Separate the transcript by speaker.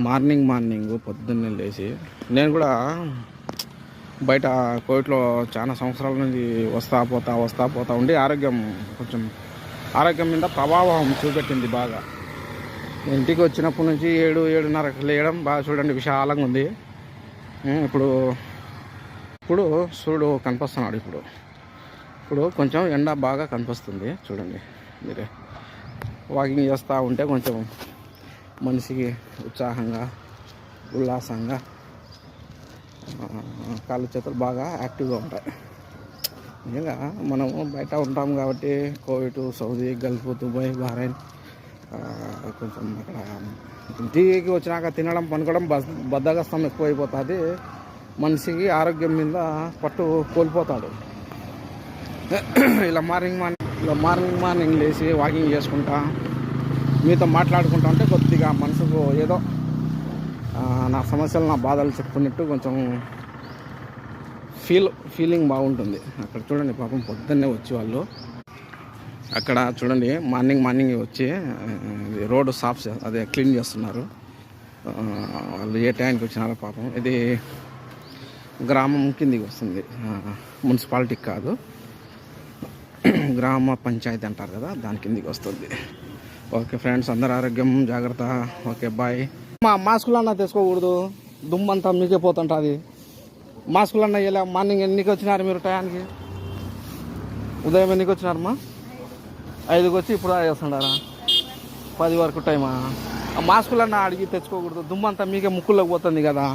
Speaker 1: Morning పొద్దున్నే లేచి నేను కూడా బయట కోవిడ్లో చాలా సంవత్సరాల నుంచి వస్తా పోతా ఉండి ఆరోగ్యం మీద ప్రభావం చూపెట్టింది బాగా. ఇంటికి వచ్చినప్పటి నుంచి 7-7:30 లేయడం బాగా చూడండి విశాలంగా ఉంది. ఇప్పుడు సూర్యుడు కనిపిస్తున్నాడు. ఇప్పుడు కొంచెం ఎండ బాగా కనిపిస్తుంది చూడండి మీరే. వాకింగ్ చేస్తూ ఉంటే కొంచెం మనిషికి ఉత్సాహంగా ఉల్లాసంగా కాళ్ళు చేతులు బాగా యాక్టివ్గా ఉంటాయి. నిజంగా మనము బయట ఉంటాం కాబట్టి Covid, Saudi, Gulf, Dubai, Bahrain కొంచెం అక్కడ ఇంటికి వచ్చినాక తినడం పనుకోవడం బద్ధకస్తం ఎక్కువైపోతుంది. మనిషికి ఆరోగ్యం మీద పట్టు కోల్పోతాడు. ఇలా మార్నింగ్ లేచి వాకింగ్ చేసుకుంటా మీతో మాట్లాడుకుంటా ఉంటే కొద్దిగా మనసుకు ఏదో నా సమస్యలు నా బాధలు చెప్పుకున్నట్టు కొంచెం ఫీలింగ్ బాగుంటుంది. అక్కడ చూడండి పాపం పొద్దున్నే వచ్చి వాళ్ళు అక్కడ చూడండి మార్నింగ్ వచ్చి రోడ్డు క్లీన్ చేస్తున్నారు. వాళ్ళు ఏ టైంకి వచ్చినారో పాపం. ఇది గ్రామం కిందికి వస్తుంది, మున్సిపాలిటీ కాదు, గ్రామ పంచాయతీ అంటారు కదా, దాని కిందికి వస్తుంది. ఓకే ఫ్రెండ్స్, అందరు ఆరోగ్యం జాగ్రత్త. Okay bye. మాస్కులు అన్నా తెచ్చుకోకూడదు, దుమ్మంతా మీకే పోతుంటుంది. మాస్కులు అన్నా ఇలా మార్నింగ్ ఎన్నికి వచ్చినారు మీరు టయానికి? ఉదయం ఎన్నికి వచ్చినారమ్మా? 5కి వచ్చి ఇప్పుడు చేస్తున్నారా? 10 వరకు టైమా? మాస్కులు అన్నా అడిగి తెచ్చుకోకూడదు, దుమ్మంతా మీకే ముక్కుల్లోకి పోతుంది కదా.